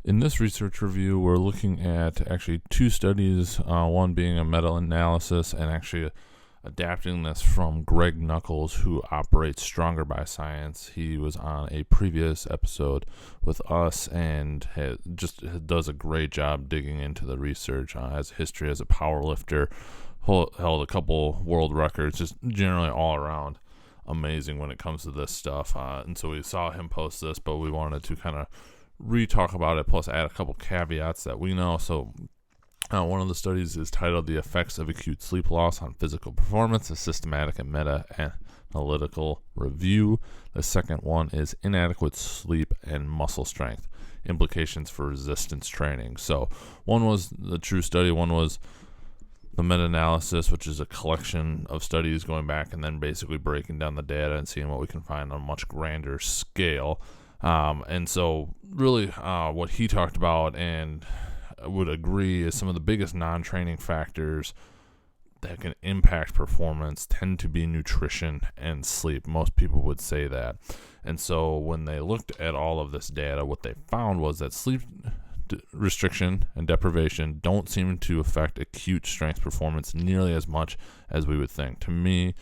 In this research review, we're looking at actually two studies, one being a meta-analysis and actually adapting this from Greg Nuckols, who operates Stronger by Science. He was on a previous episode with us and does a great job digging into the research. Has a history as a power lifter, held a couple world records, just generally all around amazing when it comes to this stuff. And so we saw him post this, but we wanted to kind of re-talk about it, plus add a couple caveats that we know. So one of the studies is titled The Effects of Acute Sleep Loss on Physical Performance, a Systematic and Meta-Analytical Review. The second one is Inadequate Sleep and Muscle Strength, Implications for Resistance Training. So one was the true study, one was the meta-analysis, which is a collection of studies going back and then basically breaking down the data and seeing what we can find on a much grander scale. And so really what he talked about and would agree is some of the biggest non-training factors that can impact performance tend to be nutrition and sleep. Most people would say that. And so when they looked at all of this data, what they found was that sleep restriction and deprivation don't seem to affect acute strength performance nearly as much as we would think. To me,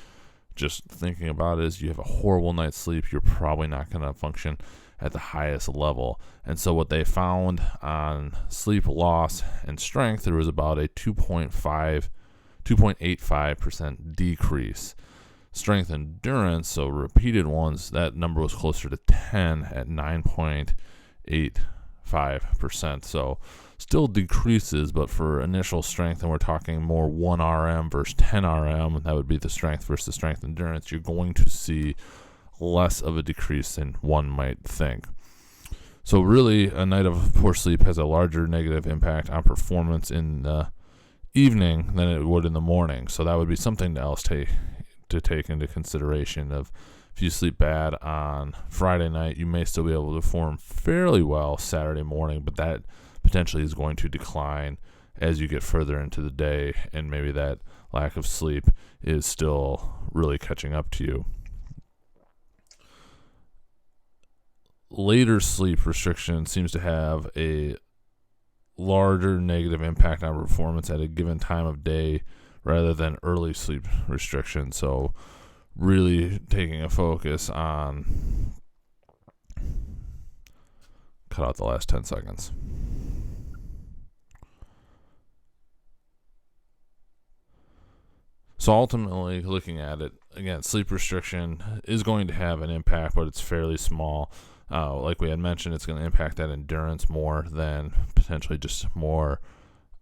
just thinking about it is you have a horrible night's sleep, you're probably not going to function at the highest level. And so what they found on sleep loss and strength, there was about a 2.85% decrease. Strength endurance, so repeated ones, that number was closer to 10 at 9.85%. So still decreases, but for initial strength, and we're talking more 1 RM versus 10 RM, that would be the strength versus strength endurance, you're going to see less of a decrease than one might think. So really, a night of poor sleep has a larger negative impact on performance in the evening than it would in the morning. So that would be something else to take into consideration. Of if you sleep bad on Friday night, you may still be able to perform fairly well Saturday morning, but that potentially is going to decline as you get further into the day, and maybe that lack of sleep is still really catching up to you. Later sleep restriction seems to have a larger negative impact on performance at a given time of day rather than early sleep restriction. So really taking a focus on, cut out the last 10 seconds. So ultimately, looking at it, again, sleep restriction is going to have an impact, but it's fairly small. Like we had mentioned, it's going to impact that endurance more than potentially just more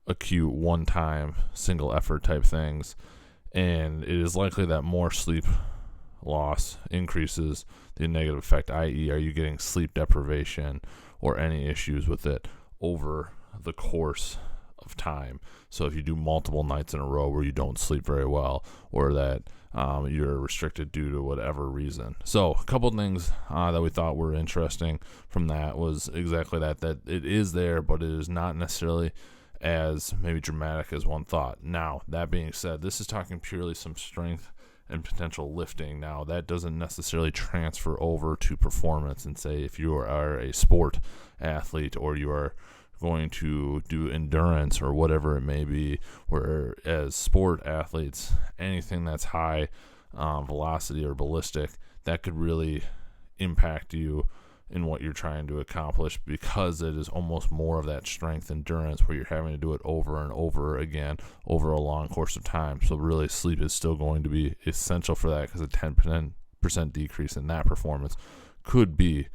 acute one-time single effort type things. And it is likely that more sleep loss increases the negative effect, i.e. are you getting sleep deprivation or any issues with it over the course of time. So if you do multiple nights in a row where you don't sleep very well, or that you're restricted due to whatever reason. So a couple of things that we thought were interesting from that was exactly that it is there, but it is not necessarily as maybe dramatic as one thought. Now, that being said, this is talking purely some strength and potential lifting. Now, that doesn't necessarily transfer over to performance, and say if you are a sport athlete or you are going to do endurance or whatever it may be, where as sport athletes, anything that's high velocity or ballistic, that could really impact you in what you're trying to accomplish, because it is almost more of that strength endurance where you're having to do it over and over again over a long course of time. So really, sleep is still going to be essential for that, because a 10% decrease in that performance could be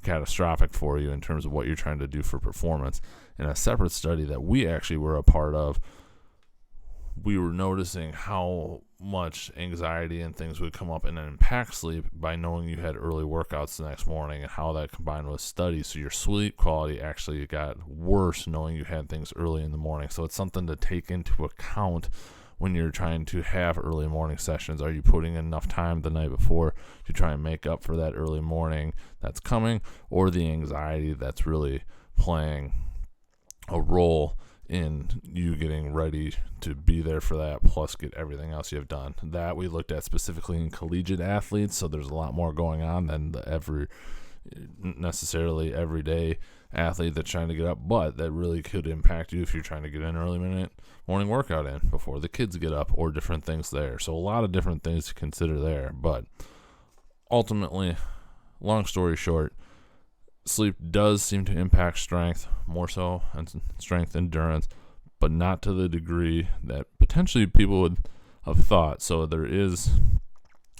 catastrophic for you in terms of what you're trying to do for performance. In a separate study that we actually were a part of, we were noticing how much anxiety and things would come up and then impact sleep by knowing you had early workouts the next morning, and how that combined with studies. So your sleep quality actually got worse knowing you had things early in the morning. So it's something to take into account when you're trying to have early morning sessions. Are you putting enough time the night before to try and make up for that early morning that's coming, or the anxiety that's really playing a role in you getting ready to be there for that, plus get everything else you have done? That we looked at specifically in collegiate athletes, so there's a lot more going on than necessarily everyday athlete that's trying to get up, but that really could impact you if you're trying to get an early morning workout in before the kids get up, or different things there. So a lot of different things to consider there. But ultimately, long story short, sleep does seem to impact strength more so, and strength endurance, but not to the degree that potentially people would have thought. So there is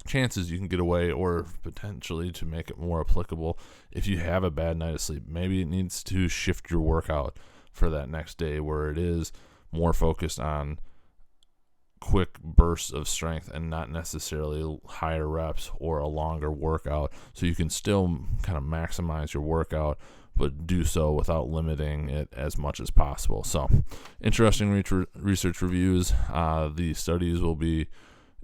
chances you can get away, or potentially to make it more applicable, if you have a bad night of sleep, maybe it needs to shift your workout for that next day, where it is more focused on quick bursts of strength and not necessarily higher reps or a longer workout, so you can still kind of maximize your workout but do so without limiting it as much as possible. So interesting research reviews. The studies will be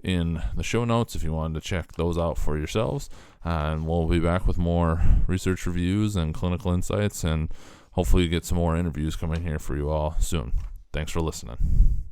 in the show notes if you wanted to check those out for yourselves, and we'll be back with more research reviews and clinical insights, and hopefully get some more interviews coming here for you all soon. Thanks for listening.